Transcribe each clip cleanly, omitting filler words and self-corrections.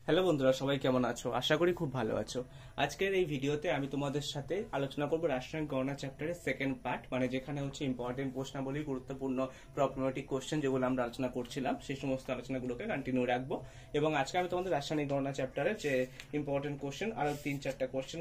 Hello বন্ধুরা, সবাই কেমন আছো? আশা করি খুব ভালো আছো। আজকের এই ভিডিওতে আমি তোমাদের সাথে আলোচনা করব রাসায়নিক গণনা চ্যাপ্টারের সেকেন্ড পার্ট, মানে যেখানে হচ্ছে ইম্পর্টেন্ট প্রশ্নাবলী, গুরুত্বপূর্ণ প্রবলেমেটিক কোশ্চেন যেগুলো আমরা আলোচনা করছিলাম সেই সমস্ত আলোচনাগুলোকে কন্টিনিউ রাখবো। এবং আজকে আমি তোমাদের রাসায়নিক গণনা চ্যাপ্টারের যে ইম্পর্টেন্ট কোশ্চেন আরো 3-4টা কোশ্চেন,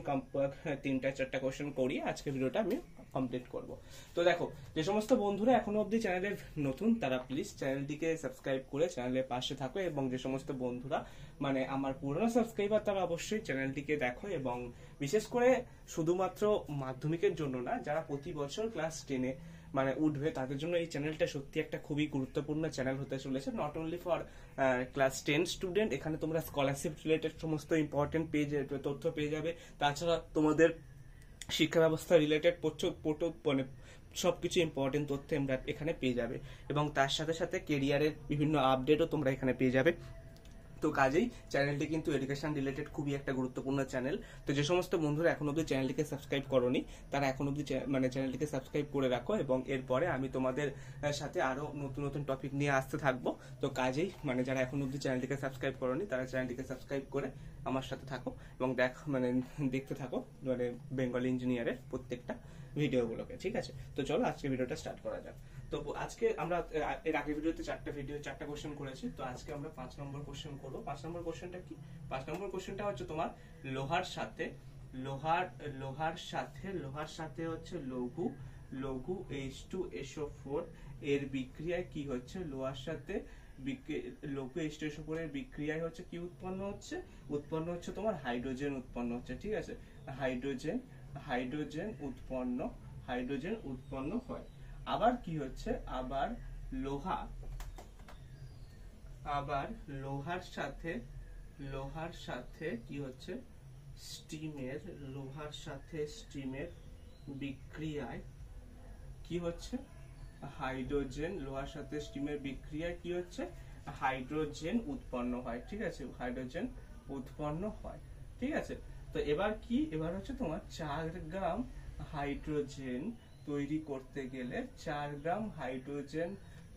3-4টা কোশ্চেন করিয়ে আজকে ভিডিওটা আমি কমপ্লিট করব। তো দেখো, যে সমস্ত বন্ধুরা এখনো অবধি চ্যানেলে নতুন তারা প্লিজ চ্যানেলটিকে সাবস্ক্রাইব করে চ্যানেলের পাশে থাকো, এবং যে সমস্ত বন্ধুরা মানে আমার পুরনো সাবস্ক্রাইবার তারা অবশ্যই চ্যানেলটিকে দেখো। এবং বিশেষ করে শুধুমাত্র মাধ্যমিকের জন্য না, যারা প্রতি বছর ক্লাস 10-এ মানে উঠবে তাদের জন্য এই চ্যানেলটা সত্যি একটা খুবই গুরুত্বপূর্ণ চ্যানেল হতে চলেছে। Not only for class 10 student, এখানে তোমরা স্কলারশিপ রিলেটেড সমস্ত ইম্পর্টেন্ট তথ্য পেয়ে যাবে। তাছাড়া তোমাদের শিক্ষা ব্যবস্থা রিলেটেড মানে সবকিছু ইম্পর্টেন্ট তথ্য আমরা এখানে পেয়ে যাবে, এবং তার সাথে সাথে কেরিয়ারের বিভিন্ন আপডেটও তোমরা এখানে পেয়ে যাবে। তো কাজেই চ্যানেলটি কিন্তু এডুকেশন রিলেটেড খুবই একটা গুরুত্বপূর্ণ চ্যানেল। তো যে সমস্ত বন্ধুরা এখন অব্দি চ্যানেলটিকে সাবস্ক্রাইব করোনি তারা এখন অব্দি মানে চ্যানেলটিকে সাবস্ক্রাইব করে রাখো, এবং এরপরে আমি তোমাদের সাথে আরো নতুন নতুন টপিক নিয়ে আসতে থাকবো। তো কাজেই মানে যারা এখন অব্দি চ্যানেলটিকে সাবস্ক্রাইব করোনি তারা চ্যানেলটিকে সাবস্ক্রাইব করে আমার সাথে থাকো এবং দেখতে থাকো মানে বেঙ্গলি ইঞ্জিনিয়ারের প্রত্যেকটা ভিডিওগুলোকে। ঠিক আছে, তো চলো আজকে ভিডিওটা স্টার্ট করা যাক। তো আজকে আমরা এর আগের ভিডিওতে 4টা কোশ্চেন করেছি, তো আজকে আমরা 5 নম্বর কোশ্চেন করবো। 5 নম্বর কোশ্চেনটা কি? 5 নম্বর কোশ্চেনটা হচ্ছে তোমার লোহার সাথে হচ্ছে লঘু H2SO4 এর বিক্রিয়ায় কি হচ্ছে? লোহার সাথে লঘু H2SO4 এর বিক্রিয়ায় হচ্ছে কি উৎপন্ন হচ্ছে তোমার হাইড্রোজেন উৎপন্ন হচ্ছে। ঠিক আছে, হাইড্রোজেন উৎপন্ন হয়। আবার কি হচ্ছে? আবার লোহার সাথে কি হচ্ছে? স্টিমের বিক্রিয়ায় কি হচ্ছে? হাইড্রোজেন উৎপন্ন হয়। ঠিক আছে, হাইড্রোজেন উৎপন্ন হয়। ঠিক আছে, তো এবার হচ্ছে তোমার 4 গ্রাম হাইড্রোজেন তৈরি করতে গেলে 4 গ্রাম হাইড্রোজেন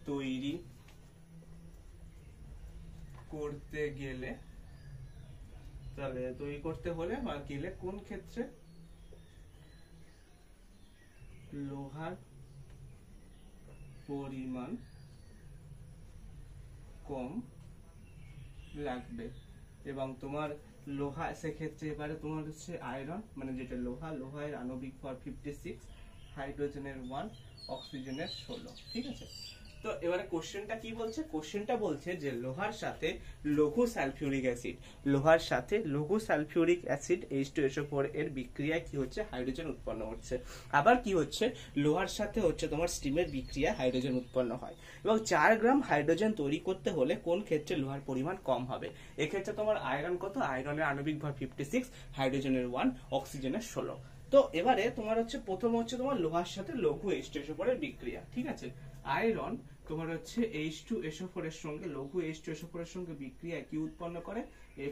তৈরি করতে হলে কোন ক্ষেত্রে? লোহার পরিমাণ কম লাগবে, এবং তোমার লোহা সেক্ষেত্রে এবারে তোমার হচ্ছে আয়রন, মানে যেটা লোহার আণবিক ভর 56, হাইড্রোজেনের 1, অক্সিজেনের 16। ঠিক আছে, তো এবারে কোশ্চেনটা কি বলছে? কোশ্চেনটা বলছে যে লোহার সাথে লঘু সালফিউরিক অ্যাসিড H2SO4 এর বিক্রিয়ায় কি হচ্ছে? হাইড্রোজেন উৎপন্ন হচ্ছে। আবার কি হচ্ছে? লোহার সাথে হচ্ছে তোমার স্টিমের বিক্রিয়া হাইড্রোজেন উৎপন্ন হয়, এবং 4 গ্রাম হাইড্রোজেন তৈরি করতে হলে কোন ক্ষেত্রে লোহার পরিমাণ কম হবে? এক্ষেত্রে তোমার আয়রন কত? আয়রনের আণবিক ভর 56, হাইড্রোজেনের 1, অক্সিজেনের 16। তো এবারে তোমার হচ্ছে প্রথম হচ্ছে তোমার লোহার সাথে লঘু H2SO4 এর বিক্রিয়া। ঠিক আছে, আয়রন তোমার হচ্ছে H2SO4 এর সঙ্গে লঘু H2SO4 এর সঙ্গে বিক্রিয়ায় কি উৎপন্ন করে?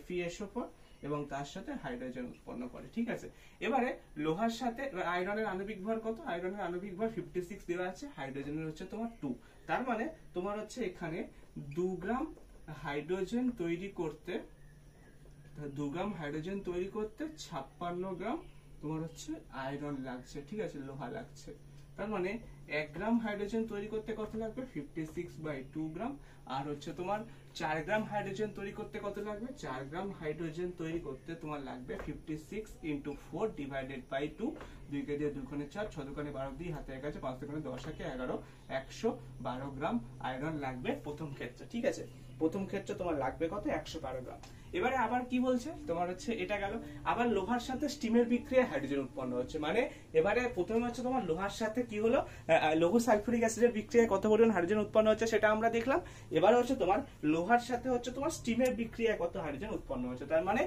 FeSO4, এবং তার সাথে হাইড্রোজেন উৎপন্ন করে। ঠিক আছে, এবারে লোহার সাথে আয়রনের আণবিক ভর কত? আয়রনের আণবিক ভর 56 দেওয়া আছে, হাইড্রোজেনের হচ্ছে তোমার 2। তার মানে তোমার হচ্ছে এখানে 2 গ্রাম হাইড্রোজেন তৈরি করতে 56 গ্রাম তোমার হচ্ছে আয়রন লাগছে। ঠিক আছে, লোহা লাগছে। তার মানে 1 গ্রাম হাইড্রোজেন তৈরি করতে কত লাগবে? 56/2 গ্রাম। আর হচ্ছে তোমার 4 গ্রাম হাইড্রোজেন তৈরি করতে কত লাগবে? 4 গ্রাম হাইড্রোজেন তৈরি করতে তোমার লাগবে 56 × 4 / 2। 2 কে দিয়ে 2 × 4, 6 × 12 দিয়ে হাতে 1 আছে, 5 × 10 = 11, 112 গ্রাম আয়রন লাগবে প্রথম ক্ষেত্রে। ঠিক আছে, প্রথম ক্ষেত্রে তোমার লাগবে কত? 112 গ্রাম। এবারে আবার কি বলছে? তোমার হচ্ছে এটা গেল। আবার লোহার সাথে স্টিমের বিক্রিয়ায় হাইড্রোজেন উৎপন্ন হচ্ছে, মানে এবারে প্রথমে হচ্ছে তোমার লোহার সাথে কি হলো? লঘু সালফিউরিক অ্যাসিডের বিক্রিয়ায় কত পরিমাণ হাইড্রোজেন উৎপন্ন হচ্ছে সেটা আমরা দেখলাম। এবারে হচ্ছে তোমার লোহার সাথে হচ্ছে তোমার স্টিমের বিক্রিয়ায় কত হাইড্রোজেন উৎপন্ন হচ্ছে। তার মানে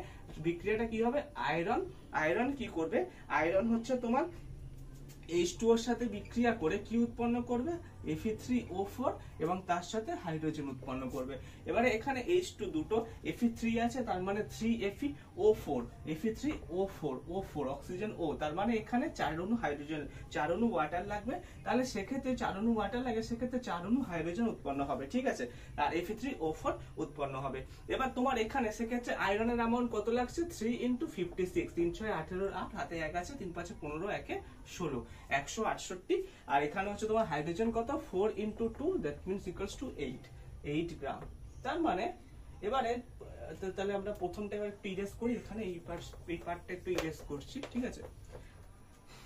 বিক্রিয়াটা কি হবে? আয়রন কি করবে? আয়রন হচ্ছে তোমার H2O এর সাথে বিক্রিয়া করে কি উৎপন্ন করবে? Fe3O4 এবং তার সাথে হাইড্রোজেন উৎপন্ন করবে। এবারে এখানে H2 দুটো, Fe3 আছে, তার মানে 3Fe4, Fe3O4 অক্সিজেন O, তার মানে এখানে 4 অণু হাইড্রোজেন, 4 অণু ওয়াটার লাগবে। তাহলে সেক্ষেত্রে 4 অণু ওয়াটার লাগে, সেক্ষেত্রে 4 অণু হাইড্রোজেন উৎপন্ন হবে, ঠিক আছে, আর Fe3O4 উৎপন্ন হবে। এবার তোমার এখানে সেক্ষেত্রে আয়রনের অ্যামাউন্ট কত লাগছে, 3 × 56, 3 6 18 8, হাতে 1 আছে, 3 5 15, 1 16, 168। আর এখানে হচ্ছে তোমার হাইড্রোজেন কত, 4 × 2, দ্যাট মিন্স ইকুয়ালস টু 8 গ্রাম। তার মানে এবারে তাহলে আমরা প্রথমটা এবার একটু ইরেজ করি, এখানে এই পার্টটা একটু ইরেজ করছি, ঠিক আছে।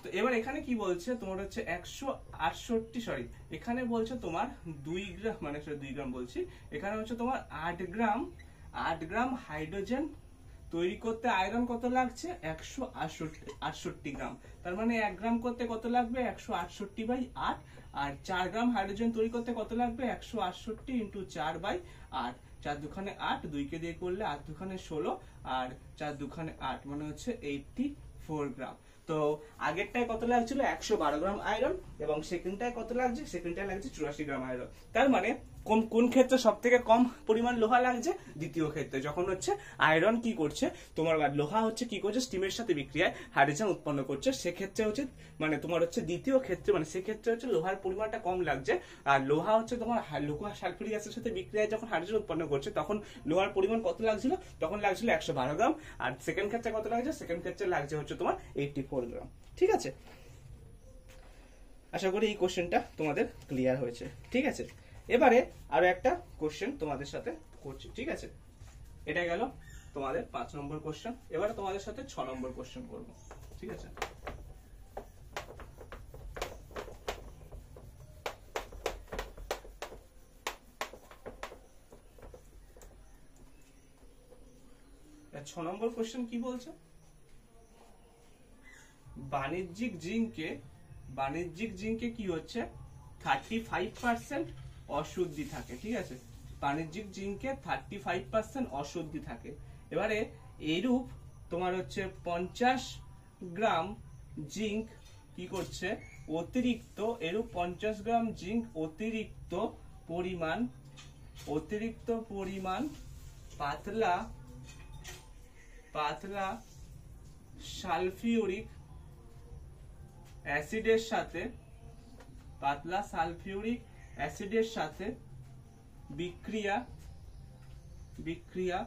তো এবার এখানে কি বলছে তোমার হচ্ছে 168, সরি এখানে বলছে তোমার 2 গ্রাম, মানে 2 গ্রাম বলছি, এখানে হচ্ছে তোমার 8 গ্রাম হাইড্রোজেন তৈরি করতে আয়রন কত লাগছে, 168 গ্রাম। তার মানে 1 গ্রাম করতে কত লাগবে, 168/8। আর 4 গ্রাম হাইড্রোজেন তৈরি করতে কত লাগবে, 168 × 4/8। 4 দুখানে 8, 2 কে দিয়ে করলে 8 দুখানে 16, আর 4 দুখানে 8, মানে হচ্ছে 84 গ্রাম। তো আগেরটায় কত লাগছিল, 112 গ্রাম আয়রন, এবং সেকেন্ডটায় কত লাগছে, সেকেন্ডটায় লাগছে 84 গ্রাম আয়রন। তার মানে কোন ক্ষেত্রে সব থেকে কম পরিমাণ লোহা লাগছে, দ্বিতীয় ক্ষেত্রে, যখন হচ্ছে আয়রন কি করছে তোমার, লোহা হচ্ছে কি করছে, স্টিমের সাথে বিক্রিয়ায় হাইড্রোজেন উৎপন্ন করছে, সেক্ষেত্রে হচ্ছে মানে তোমার হচ্ছে দ্বিতীয় ক্ষেত্রে, মানে সেক্ষেত্রে হচ্ছে লোহার পরিমাণটা কম লাগছে। আর লোহা হচ্ছে তোমার লোহা সালফিউরিক অ্যাসিডের সাথে বিক্রিয়ায় যখন হাইড্রোজেন উৎপন্ন করছে, তখন লোহার পরিমাণ কত লাগছিল, তখন লাগছিল 112 গ্রাম। আর সেকেন্ড ক্ষেত্রে কত লাগছে, সেকেন্ড ক্ষেত্রে লাগছে হচ্ছে তোমার 84 গ্রাম, ঠিক আছে। আশা করি এই কোশ্চেনটা তোমাদের ক্লিয়ার হয়েছে, ঠিক আছে। এবারে আরো একটা কোশ্চেন তোমাদের সাথে করছি, ঠিক আছে। এটা গেল তোমাদের 5 নম্বর কোশ্চেন। এবারে তোমাদের সাথে 6 নম্বর কোশ্চেন করব, ঠিক আছে। এর 6 নম্বর কোশ্চেন কি বলছে, বাণিজ্যিক জিঙ্কে কি হচ্ছে, 35% অশুদ্ধি থাকে, ঠিক আছে। বাণিজ্যিক জিঙ্কে 35% অশুদ্ধি থাকে। এবারে এইরূপ তোমার হচ্ছে 50 গ্রাম জিঙ্ক কি করছে, অতিরিক্ত, এরূপ 50 গ্রাম জিঙ্ক অতিরিক্ত পরিমাণ পাতলা সালফিউরিক অ্যাসিডের সাথে বিক্রিয়া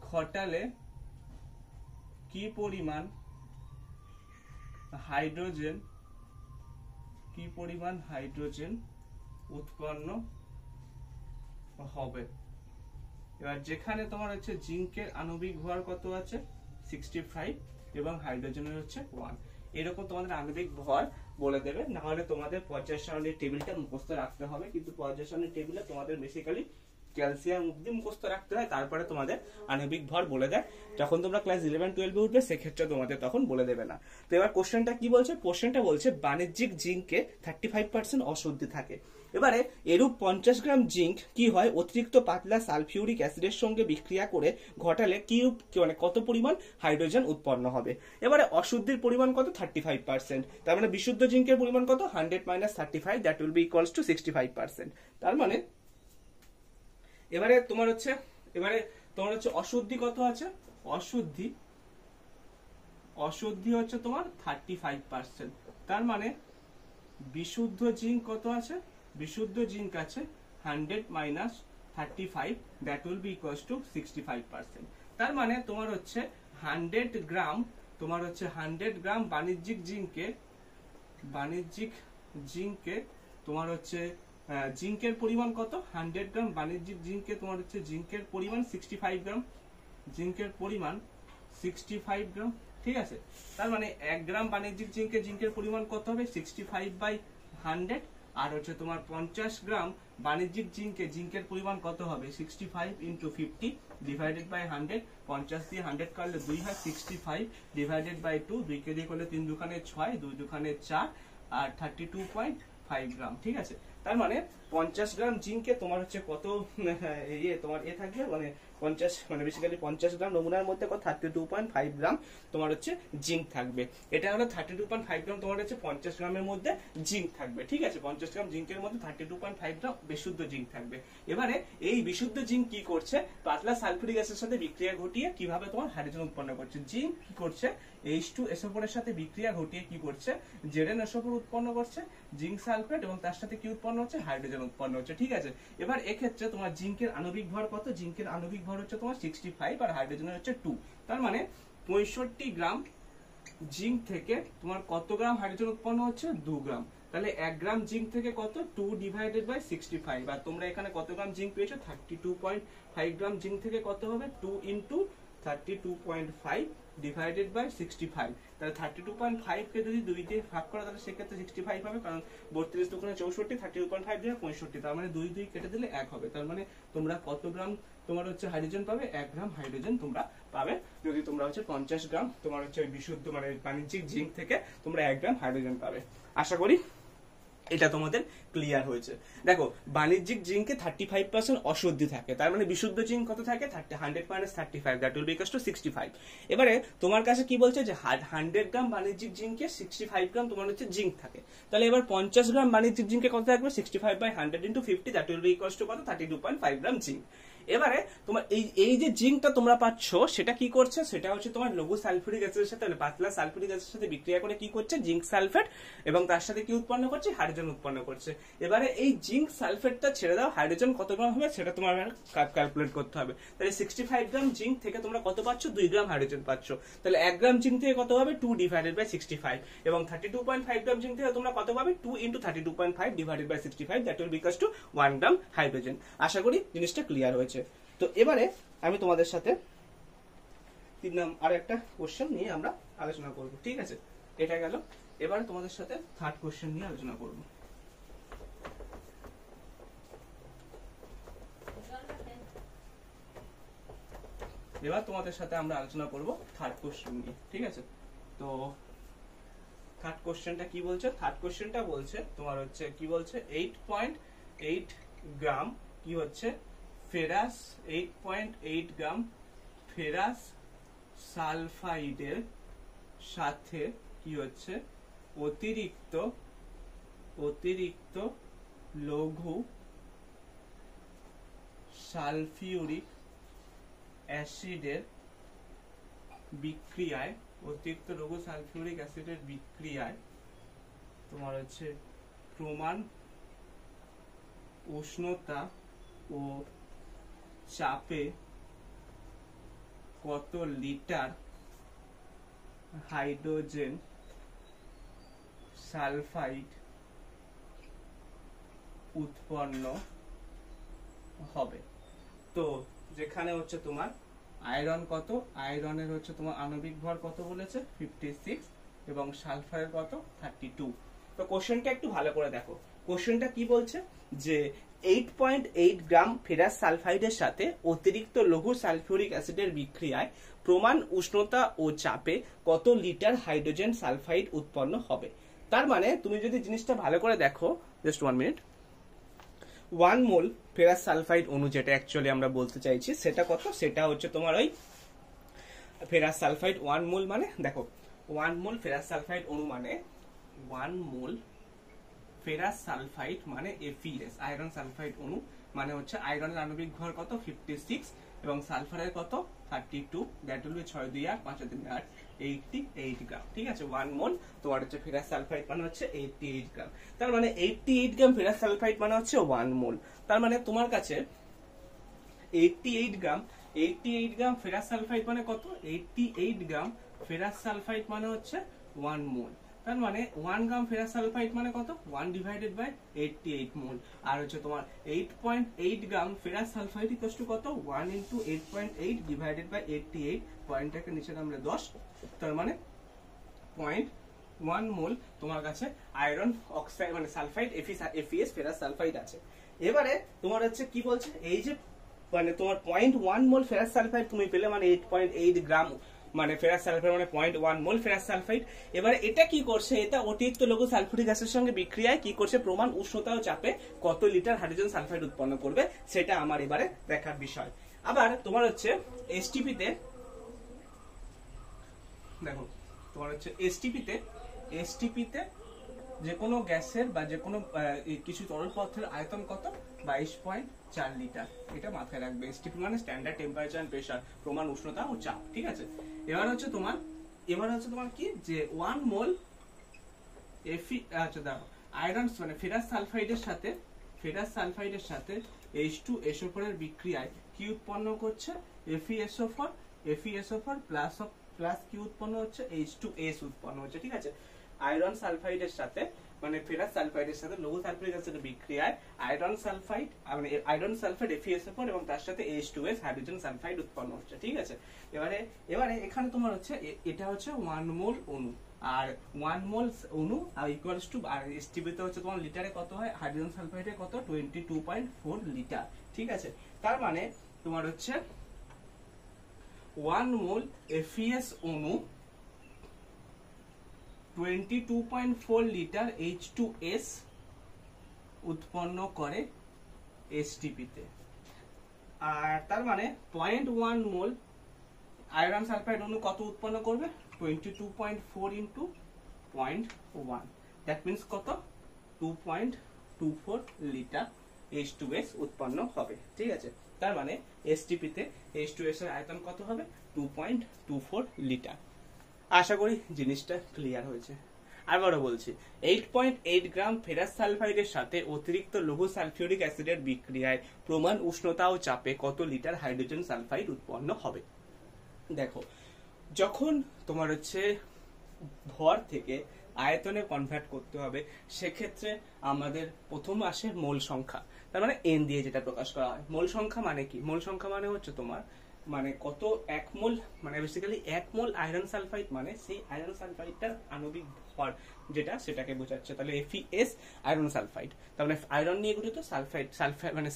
ঘটালে কি পরিমাণ হাইড্রোজেন উৎপন্ন হবে। এবার যেখানে তোমার হচ্ছে জিঙ্কের আণবিক ভর কত আছে, 65, এবং হাইড্রোজেনের হচ্ছে 1, এরকম তোমাদের আণবিক ভর বলে দেবে। না হলে তোমাদের পর্যায় সারণীর টেবিলটা মুখস্থ রাখতে হবে, কিন্তু পর্যায় সারণীর টেবিলে তোমাদের বেসিক্যালি ক্যালসিয়াম অব্দি মুখস্থ রাখতে হয়, তারপরে তোমাদের আণবিক ভর বলে দেয়। যখন তোমরা ক্লাস 11-12 উঠবে সেক্ষেত্রে তোমাদের তখন বলে দেবে না। তো এবার কোশ্চেনটা কি বলছে, কোশ্চেনটা বলছে বাণিজ্যিক জিঙ্কে 35% অশুদ্ধি থাকে। এবারে এরূপ 50 গ্রাম জিঙ্ক কি হয়, অতিরিক্ত পাতলা সালফিউরিক অ্যাসিডের সঙ্গে বিক্রিয়া করে ঘটালে কি মানে কত পরিমাণ হাইড্রোজেন উৎপন্ন হবে। এবারে অশুদ্ধির পরিমাণ কত, 35%, তার মানে বিশুদ্ধ জিঙ্কের পরিমাণ কত, 100 - 35, that will be equals two 65%। তার মানে এবারে তোমার হচ্ছে অশুদ্ধি কত আছে, অশুদ্ধি হচ্ছে তোমার 35%। তার মানে বিশুদ্ধ জিঙ্ক কত আছে, বিশুদ্ধ জিঙ্ক আছে 100 - 35, that will be equals two 65%। তার মানে তোমার হচ্ছে 100 গ্রাম বাণিজ্যিক জিঙ্কে তোমার হচ্ছে জিঙ্কের পরিমাণ কত, 100 গ্রাম বাণিজ্যিক জিঙ্কে তোমার হচ্ছে জিঙ্কের পরিমাণ 65 গ্রাম, ঠিক আছে। তার মানে 1 গ্রাম বাণিজ্যিক জিঙ্কের পরিমাণ কত হবে, 65/100, আর হচ্ছে তোমার 50 গ্রাম বাণিজ্যিক জিঙ্কের পরিমাণ কত হবে, 65 × 50 ডিভাইডেড বাই 100, 50 দিয়ে 100 কাটলে 2 হয়, 65 ডিভাইডেড বাই 2, 2 কে দিয়ে করলে 3 দুখানে 6, 2 দুখানে 4, আর 32.5 গ্রাম, ঠিক আছে। তার মানে 50 গ্রাম জিঙ্কে তোমার হচ্ছে কত তোমার থাকবে, মানে 50 মানে বেসিক্যালি 50 গ্রাম নমুনার মধ্যে 32.5 গ্রাম তোমার হচ্ছে জিঙ্ক থাকবে। এটা হলো 32.5 গ্রাম তোমার হচ্ছে 50 গ্রামের মধ্যে জিঙ্ক থাকবে, ঠিক আছে। 50 গ্রাম জিঙ্কের মধ্যে 32.5 গ্রাম বিশুদ্ধ জিঙ্ক থাকবে। এবারে এই বিশুদ্ধ জিঙ্ক কি করছে, পাতলা সালফিউরিক অ্যাসিডের সাথে বিক্রিয়া ঘটিয়ে কিভাবে তোমার হাইড্রোজেন উৎপন্ন করছে। জিঙ্ক কি করছে, H2SO4 এর সাথে বিক্রিয়া ঘটিয়ে কি করছে, ZnSO4 উৎপন্ন করছে, জিঙ্ক সালফেট, এবং তার সাথে কি উৎপন্ন হচ্ছে, হাইড্রোজেন উৎপন্ন হচ্ছে, ঠিক আছে। এবার এক্ষেত্রে তোমার জিঙ্কের আণবিক ভর কত, জিঙ্কের আণবিক ভর হচ্ছে তোমার 65 আর হাইড্রোজেনের হচ্ছে 2। তার মানে 65 গ্রাম জিঙ্ক থেকে তোমার কত গ্রাম হাইড্রোজেন উৎপন্ন হচ্ছে, 2 গ্রাম। তাহলে 1 গ্রাম জিঙ্ক থেকে কত, 2 ডিভাইডেড বাই 65। আর তোমরা এখানে কত গ্রাম জিঙ্ক পেয়েছো, 32.5 গ্রাম জিঙ্ক থেকে কত হবে, 2 ইন্টু 32.5 ডিভাইডেড বাই 65। তাহলে 32.5 কে যদি 2 দিয়ে ভাগ করা তাহলে সেক্ষেত্রে 65 হবে, কারণ 32 দুগুণে 64, 32.5 দিয়ে 65, তার মানে 2 2 কেটে দিলে 1 হবে। তার মানে তোমরা কত গ্রাম তোমার হচ্ছে হাইড্রোজেন পাবে, 1 গ্রাম হাইড্রোজেন তোমরা পাবে যদি তোমরা হচ্ছে 50 গ্রাম তোমার হচ্ছে বিশুদ্ধ মানে বাণিজ্যিক জিঙ্ক থেকে তোমরা 1 গ্রাম হাইড্রোজেন পাবে। আশা করি এটা তোমাদের ক্লিয়ার হয়েছে। দেখো বাণিজ্যিক জিঙ্কে 35% অশুদ্ধি থাকে, তার মানে বিশুদ্ধ জিঙ্ক কত থাকে, 100 - 35, that will be equals two 65। এবারে তোমার কাছে কি বলছে যে 100 গ্রাম বাণিজ্যিক জিঙ্কে 65 গ্রাম তোমার হচ্ছে জিঙ্ক থাকে। তাহলে এবার 50 গ্রাম বাণিজ্যিক জিঙ্কে কত থাকবে, 65/100 × 50, that will be equals two কত, 32.5 গ্রাম জিঙ্ক। এবারে তোমার এই যে জিঙ্কটা তোমরা পাচ্ছ সেটা কি করছে, সেটা হচ্ছে তোমার লঘু সালফিউরিক অ্যাসিডের সাথে মানে পাতলা সালফিউরিক অ্যাসিডের সাথে বিক্রিয়া করে কি করছে, জিঙ্ক সালফেট, এবং তার সাথে কি উৎপন্ন করছে, হাইড্রোজেন উৎপন্ন করছে। এবারে এই জিঙ্ক সালফেটটা ছেড়ে দাও, হাইড্রোজেন কত গ্রাম হবে সেটা তোমার ক্যালকুলেট করতে হবে। তাহলে 65 গ্রাম জিঙ্ক থেকে তোমরা কত পাচ্ছ, 2 গ্রাম হাইড্রোজেন পাচ্ছ। তাহলে 1 গ্রাম জিঙ্ক থেকে কত হবে, 2 ডিভাইডেড বাই 65, এবং 32.5 গ্রাম জিঙ্ক থেকে তোমরা কত পাবে, 2 into 32.5 divided by 65, that will be equals to 1 gram hydrogen. আশা করি জিনিসটা ক্লিয়ার হয়েছে। তো এবারে আমি তোমাদের সাথে আর একটা কোশ্চেন নিয়ে আমরা আলোচনা করব, ঠিক আছে। এটা গেল। এবারে তোমাদের সাথে থার্ড কোশ্চেন নিয়ে আলোচনা করব। এবার তোমাদের সাথে আমরা আলোচনা করব থার্ড কোশ্চেন নিয়ে, ঠিক আছে। তো থার্ড কোশ্চেনটা কি বলছে, থার্ড কোশ্চেনটা বলছে তোমার হচ্ছে কি বলছে, 8.8 গ্রাম কি হচ্ছে ফেরাস, 8.8 গ্রাম ফেরাস সালফাইডের সাথে কি হচ্ছে অতিরিক্ত লঘু সালফিউরিক অ্যাসিডের বিক্রিয়ায়, অতিরিক্ত লঘু সালফিউরিক অ্যাসিডের বিক্রিয়ায় তোমার হচ্ছে প্রমাণ উষ্ণতা ও চাপে কত লিটার হাইড্রোজেন সালফাইড উৎপন্ন হবে। তো যেখানে হচ্ছে তোমার আয়রন কত, আয়রনের হচ্ছে তোমার আণবিক ভর কত বলেছে 56, এবং সালফারের কত 32। তো কোশ্চেনটা একটু ভালো করে দেখো, কোশ্চেনটা কি বলছে যে 8.8 গ্রাম ফেরাস সালফাইডের সাথে অতিরিক্ত লঘু সালফিউরিক অ্যাসিডের বিক্রিয়ায় প্রমাণ উষ্ণতা ও চাপে কত লিটার হাইড্রোজেন সালফাইড উৎপন্ন হবে। তার মানে তুমি যদি জিনিসটা ভালো করে দেখো, জাস্ট 1 মিনিট, 1 মোল ফেরাস সালফাইড অণু যেটা অ্যাকচুয়ালি আমরা বলতে চাইছি সেটা কত, সেটা হচ্ছে তোমার ওই ফেরাস সালফাইড 1 মোল মানে দেখো 1 মোল ফেরাস সালফাইড অণু মানে 1 মোল ফেরাস সালফাইড মানে FeS, আয়রন সালফাইড অণু মানে হচ্ছে আয়রনের আণবিক ভর কত 56 এবং সালফারের কত 32, দ্যাট উইল বি 6 2 8 5 3 8 88 গ্রাম, ঠিক আছে। 1 মোল তোমার হচ্ছে ফেরাস সালফাইড মানে হচ্ছে 88 গ্রাম। তার মানে 88 গ্রাম ফেরাস সালফাইড মানে হচ্ছে 1 মোল। তার মানে তোমার কাছে 88 গ্রাম ফেরাস সালফাইড মানে কত, 88 গ্রাম ফেরাস সালফাইড মানে হচ্ছে 1 মোল। তার মানে 1 গ্রাম ফেরাস সালফাইড মানে কত, 1 ডিভাইডেড বাই 88 মোল। আর হচ্ছে তোমার 8.8 গ্রাম ফেরাস সালফাইড ইকুয়াল টু কত, 1 ইনটু 8.8 ডিভাইডেড বাই 88, পয়েন্টটাকে নিচে নামলে 10, তার মানে 0.1 মোল তোমার কাছে আয়রন অক্সাইড মানে সালফাইড FeS ফেরাস সালফাইড আছে। এবারে তোমার হচ্ছে কি বলছে, এই যে মানে তোমার 0.1 মোল ফেরাস সালফাইড তুমি পেলে, মানে 8.8 গ্রাম মানে ফেরাস সালফাইড মানে 0.1 মোল ফেরাস সালফাইড। এবারে এটা কি করছে, এটা অতিরিক্ত লঘু সালফিউরিক অ্যাসিডের সঙ্গে বিক্রিয়ায় কি করছে, প্রমাণ উষ্ণতা ও চাপে কত লিটার হাইড্রোজেন সালফাইড উৎপন্ন করবে সেটা আমার এবারে দেখার বিষয়। আবার তোমার হচ্ছে এসটিপি তে দেখো, তোমার হচ্ছে এসটিপি তে যে কোনো গ্যাসের বা যে কোনো কিছু তরল পদার্থের আয়তন কত, 22.4 লিটার। এটা মাথায় রাখবে। এসটিপি মানে স্ট্যান্ডার্ড টেম্পারেচার এন্ড প্রেসার, প্রমাণ উষ্ণতা ও চাপ, ঠিক আছে। এবার হচ্ছে তোমার কি যে 1 মোল আচ্ছা দেখো, আয়রন মানে ফেরাস সালফাইডের সাথে H2SO4 এর বিক্রিয়ায় কি উৎপন্ন করছে, FeSO4 প্লাস কি উৎপন্ন হচ্ছে, H2S উৎপন্ন হচ্ছে, ঠিক আছে। আয়রন সালফাইডের সাথে মানে ফেরাস সালফাইডের সাথে লৌহ সালফাইড অ্যাসিডের বিক্রিয়ায় আয়রন সালফাইড FeSO4 এবং তার সাথে H2S হাইড্রোজেন সালফাইড উৎপন্ন হচ্ছে, ঠিক আছে। এবারে এখানে তোমার হচ্ছে এটা হচ্ছে 1 মোল অণু, আর 1 মোল অণু আর ইকুয়ালস টু, আর এসটিপি তে হচ্ছে তোমার লিটারে কত হয়, হাইড্রোজেন সালফাইডে কত, 22.4 লিটার, ঠিক আছে। তার মানে তোমার হচ্ছে 1 মোল FeS অণু 22.4 লিটার H2S উৎপন্ন করে এসটিপি তে। আর তার মানে 0.1 মোল আয়রন সালফাইড অণু কত উৎপন্ন করবে, 22.4 ইন্টু 0.1, দ্যাট মিনস কত, 2.24 লিটার H2S উৎপন্ন হবে, ঠিক আছে। তার মানে এসটিপি তে H2S এর আয়তন কত হবে, 2.24 লিটার। আশা করি জিনিসটা ক্লিয়ার হয়েছে। আবারও বলছি, 8.8 গ্রাম ফেরাস সালফাইডের সাথে অতিরিক্ত লৌহ সালফিউরিক অ্যাসিডের বিক্রিয়ায় প্রমাণ উষ্ণতা ও চাপে কত লিটার হাইড্রোজেন সালফাইড উৎপন্ন হবে। দেখো, যখন তোমার হচ্ছে ভর থেকে আয়তনে কনভার্ট করতে হবে, সেক্ষেত্রে আমাদের প্রথম আসে মোল সংখ্যা, তার মানে এন দিয়ে যেটা প্রকাশ করা হয়। মোল সংখ্যা মানে কি, মোল সংখ্যা মানে হচ্ছে তোমার মানে কত 1 মোল, মানে বেসিক্যালি 1 মোল আয়রন সালফাইড মানে সেই আয়রন সালফাইডটার আণবিক ভর যেটা, সেটাকে বোঝাচ্ছে। তাহলে FeS আয়রন সালফাইড, তার মানে আয়রন নিয়ে গঠিত, সালফাইড মানে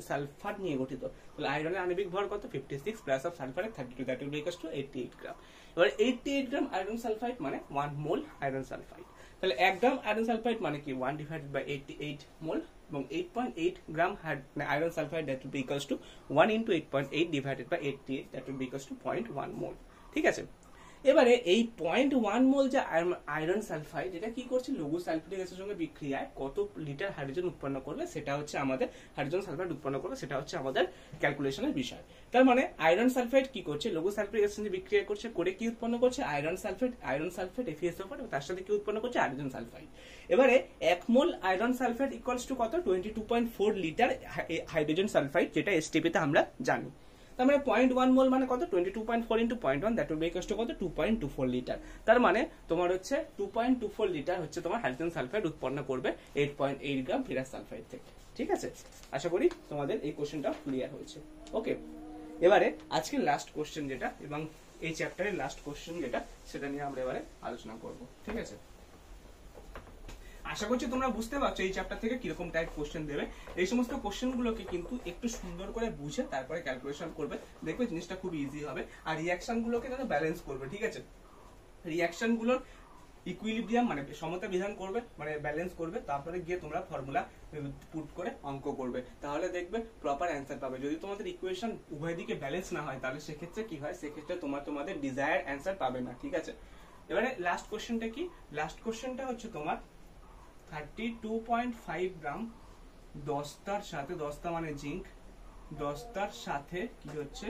সালফার নিয়ে গঠিত। তাহলে আয়রনের আণবিক ভর কত, 56 plus of sulphur 32, that will be equal two 88 গ্রাম। এবার 88 গ্রাম আয়রন সালফাইড মানে 1 মোল আয়রন সালফাইড। তাহলে 1 গ্রাম আয়রন সালফাইড মানে কি 1 ডিভাইডেড বাই 88 মোল, এবং 8.8 gram iron sulphide, that will be equal to 1 into 8.8 divided by 88, that will be equal to 0.1 mole, ঠিক আছে। এবারে এই 0.1 মোল যে আয়রন সালফাইড, এটা কি করছে, লৌহ সালফিউরিক অ্যাসিডের সঙ্গে বিক্রিয়ায় কত লিটার হাইড্রোজেন উৎপন্ন করবে, সেটা হচ্ছে আমাদের হাইড্রোজেন সালফাইড উৎপন্ন করবে, সেটা হচ্ছে আমাদের ক্যালকুলেশনের বিষয়। তার মানে আয়রন সালফাইড কি করছে, লৌহ সালফিউরিক অ্যাসিডের সঙ্গে বিক্রিয়া করছে, করে কি উৎপন্ন করছে, আয়রন সালফাইড FeSO4, এবং তার সাথে কি উৎপন্ন করছে, হাইড্রোজেন সালফাইড। এবারে 1 মোল আয়রন সালফাইড ইকুয়ালস টু কত, 22.4 লিটার হাইড্রোজেন সালফাইড, যেটা এসটিপি তে আমরা জানি। তার মানে 0.1 মোল মানে কত, 22.4 into 0.1, that will be equal two কত, 2.24 লিটার। তার মানে তোমার হচ্ছে 2.24 লিটার হচ্ছে তোমার হাইড্রোজেন সালফাইড উৎপন্ন করবে 8.8 গ্রাম ফেরাস সালফাইড থেকে, ঠিক আছে। আশা করি তোমাদের এই কোশ্চেনটা ক্লিয়ার হয়েছে। ওকে, এবারে আজকের লাস্ট কোশ্চেন যেটা, এবং এই চ্যাপ্টারের লাস্ট কোশ্চেন যেটা, সেটা নিয়ে আমরা এবারে আলোচনা করব, ঠিক আছে। আশা করছি তোমরা বুঝতে পারছো এই চ্যাপ্টার থেকে কিরকম টাইপ কোশ্চেন দেবে। এই সমস্ত কোশ্চেন গুলোকে কিন্তু একটু সুন্দর করে বুঝে তারপরে ক্যালকুলেশন করবে, দেখবে জিনিসটা খুব ইজি হবে। আর রিঅ্যাকশন গুলোকে যেন ব্যালেন্স করবে, ঠিক আছে। রিঅ্যাকশন গুলোর ইকুইলিব্রিয়াম মানে সমতা বিধান করবে, মানে ব্যালেন্স করবে, তারপরে গিয়ে তোমরা ফর্মুলা পুট করে অঙ্ক করবে, তাহলে দেখবে প্রপার অ্যান্সার পাবে। যদি তোমাদের ইকুয়েশন উভয় দিকে ব্যালেন্স না হয়, তাহলে সেক্ষেত্রে কি হয়, সেক্ষেত্রে তোমাদের ডিজায়ার্ড অ্যান্সার পাবে না, ঠিক আছে। এবারে লাস্ট কোশ্চেনটা কি, লাস্ট কোশ্চেনটা হচ্ছে তোমার 32.5 গ্রাম দস্তার সাথে, দস্তা মানে জিঙ্ক, দস্তার সাথে কি হচ্ছে,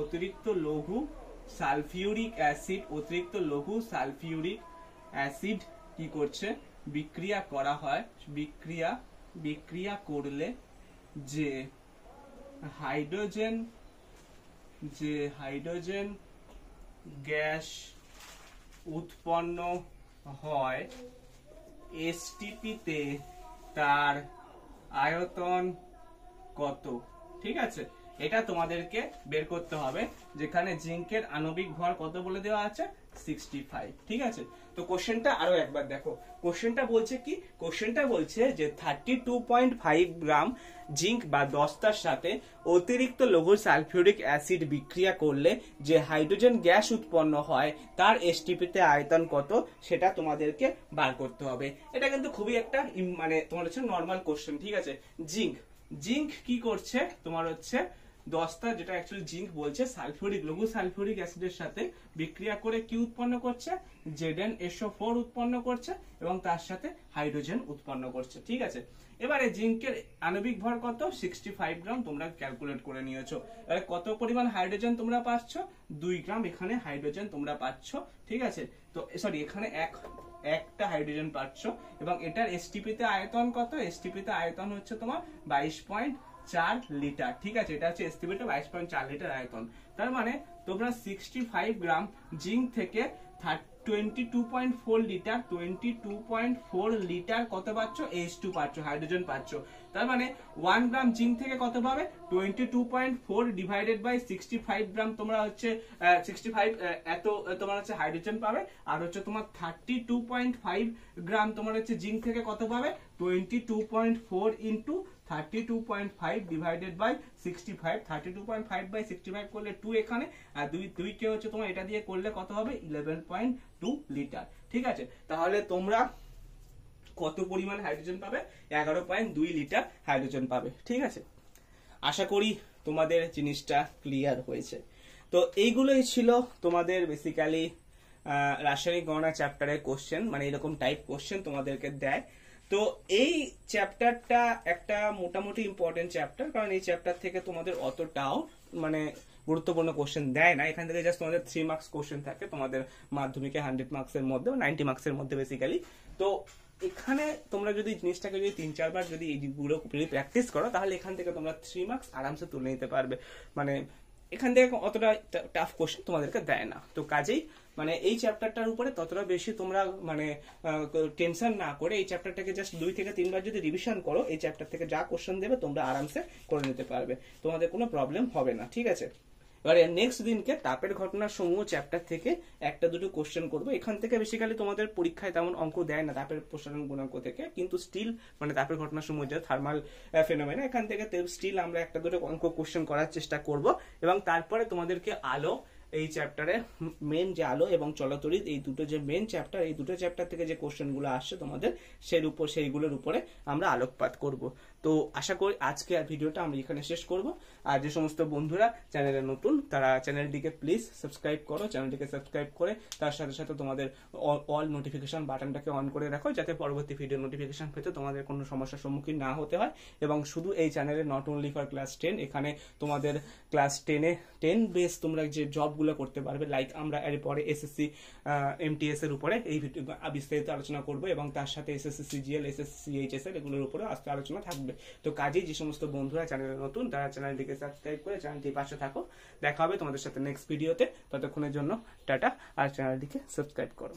অতিরিক্ত লঘু সালফিউরিক অ্যাসিড কি করছে, বিক্রিয়া করা হয়, বিক্রিয়া করলে যে হাইড্রোজেন গ্যাস উৎপন্ন হয় এসটিপি তে, তার আয়তন কত, ঠিক আছে। এটা তোমাদেরকে বের করতে হবে, যেখানে জিঙ্কের আণবিক ভর কত বলে দেওয়া আছে 65। ঠিক আছে, তো কোশ্চেনটা আরো একবার দেখো। কোশ্চেনটা বলছে কি, কোশ্চেনটা বলছে যে 32.5 গ্রাম জিঙ্ক বা দস্তার সাথে অতিরিক্ত লঘু সালফিউরিক অ্যাসিড বিক্রিয়া করলে যে হাইড্রোজেন গ্যাস উৎপন্ন হয় তার এসটিপিতে আয়তন কত সেটা তোমাদেরকে বার করতে হবে। এটা কিন্তু খুবই একটা মানে তোমার হচ্ছে নর্মাল কোশ্চেন। ঠিক আছে, জিঙ্ক জিঙ্ক কি করছে তোমার হচ্ছে দস্তা, যেটা অ্যাকচুয়ালি জিঙ্ক বলছে, সালফিউরিক লঘু সালফিউরিক অ্যাসিডের সাথে বিক্রিয়া করে কি উৎপন্ন করছে, ZnSO4 উৎপন্ন করছে এবং তার সাথে হাইড্রোজেন উৎপন্ন করছে। ঠিক আছে, এবারে জিঙ্কের আণবিক ভর কত 65 গ্রাম তোমরা ক্যালকুলেট করে নিয়েছো। এবারে কত পরিমাণ হাইড্রোজেন তোমরা পাচ্ছ, 2 গ্রাম এখানে হাইড্রোজেন তোমরা পাচ্ছ। ঠিক আছে, তো সরি এখানে একটা হাইড্রোজেন পাচ্ছ এবং এটার এসটিপিতে আয়তন কত, এসটিপিতে আয়তন হচ্ছে তোমার 22.4 লিটার। ঠিক আছে, এটা হচ্ছে এসটিপিতে 22.4 লিটার আয়তন। তার মানে তোমরা 65 গ্রাম জিঙ্ক থেকে 22.4 লিটার 22.4 লিটার কত পাচ্ছ, H2 পাচ্ছ, হাইড্রোজেন পাচ্ছ। তার মানে 1 গ্রাম জিঙ্ক থেকে কত পাবে, 22.4 ডিভাইডেড বাই 65 গ্রাম তোমরা হচ্ছে 65 এত তোমার হচ্ছে হাইড্রোজেন পাবে। আর হচ্ছে তোমার 32.5 গ্রাম তোমার হচ্ছে জিঙ্ক থেকে কত পাবে, 22.4 ইন্টু 32.5 ডিভাইডেড বাই 65, 32.5 বাই 65 করলে 2 এখানে, আর 2 কে হচ্ছে তোমার এটা দিয়ে করলে কত হবে 11.2 লিটার। ঠিক আছে, তাহলে তোমরা কত পরিমাণ হাইড্রোজেন পাবে, 11.2 লিটার হাইড্রোজেন পাবে। ঠিক আছে, আশা করি তোমাদের জিনিসটা ক্লিয়ার হয়েছে। তো এইগুলোই ছিল তোমাদের বেসিক্যালি রাসায়নিক গণনা চ্যাপ্টারের কোশ্চেন, মানে এরকম টাইপ কোশ্চেন তোমাদেরকে দেয়। তো এই চ্যাপ্টারটা একটা মোটামুটি ইম্পর্টেন্ট চ্যাপ্টার, কারণ এই চ্যাপ্টার থেকে তোমাদের অতটাও মানে গুরুত্বপূর্ণ কোশ্চেন দেয় না। এখান থেকে জাস্ট তোমাদের 3 মার্কস কোশ্চেন থাকে তোমাদের মাধ্যমিকে 100 মার্কসের মধ্যে, 90 মার্কসের মধ্যে বেসিক্যালি। তো এখানে তোমরা যদি জিনিসটাকে যদি 3-4 বার যদি এইগুলো প্র্যাকটিস করো, তাহলে এখান থেকে তোমরা 3 মার্কস আরামসে তুলে নিতে পারবে। মানে এখান থেকে অতটা টাফ কোশ্চেন তোমাদেরকে দেয় না। তো কাজেই মানে এই চ্যাপ্টারটার উপরে ততটা বেশি তোমরা মানে টেনশন না করে এই চ্যাপ্টারটাকে জাস্ট 2 থেকে 3 বার যদি রিভিশন করো, এই চ্যাপ্টার থেকে যা কোশ্চেন দেবে তোমরা আরামসে করে নিতে পারবে, তোমাদের কোনো প্রবলেম হবে না। ঠিক আছে, এবারে নেক্সট দিনকে তাপের ঘটনার সমূহ চ্যাপ্টার থেকে একটা দুটো কোশ্চেন করবো। এখান থেকে বেসিক্যালি তোমাদের পরীক্ষায় তেমন অঙ্ক দেয় না তাপের প্রসারণ গুণাঙ্ক থেকে, কিন্তু স্টিল মানে তাপের ঘটনার সমূহ যে থার্মাল ফেনোমেনা, এখান থেকে স্টিল আমরা একটা দুটো অঙ্ক কোশ্চেন করার চেষ্টা করব। এবং তারপরে তোমাদেরকে আলো, এই চ্যাপ্টারে মেন যে আলো এবং চলতরিৎ, এই দুটো যে মেন চ্যাপ্টার, এই দুটো চ্যাপ্টার থেকে যে কোশ্চেনগুলো আসছে তোমাদের সেইগুলোর উপরে আমরা আলোকপাত করব। তো আশা করি আজকে ভিডিওটা আমরা এখানে শেষ করব। আর যে সমস্ত বন্ধুরা চ্যানেলে নতুন তারা চ্যানেলটিকে প্লিজ সাবস্ক্রাইব করো, চ্যানেলটিকে সাবস্ক্রাইব করে তার সাথে সাথে তোমাদের অল নোটিফিকেশন বাটনটাকে অন করে রাখো, যাতে পরবর্তী ভিডিও নোটিফিকেশন পেতে তোমাদের কোনো সমস্যার সম্মুখীন না হতে হয়। এবং শুধু এই চ্যানেলে নট অনলি ফর ক্লাস 10, এখানে তোমাদের ক্লাস 10 বেস তোমরা যে জবগুলো করতে পারবে, লাইক আমরা এর পরে এসএসসি এমটিএস এর উপরে এই বিস্তারিত আলোচনা করব এবং তার সাথে এসএসসি সিজিএল, এসএসসি সিএইচএস এর এগুলোর উপরে আজকে আলোচনা থাকবে। তো কাজেই যে সমস্ত বন্ধুরা চ্যানেলে নতুন তারা চ্যানেলটিকে সাবস্ক্রাইব করে চ্যানেলটির পাশে থাকো। দেখা হবে তোমাদের সাথে নেক্সট ভিডিওতে, ততক্ষণের জন্য টাটা, আর চ্যানেলটিকে সাবস্ক্রাইব করো।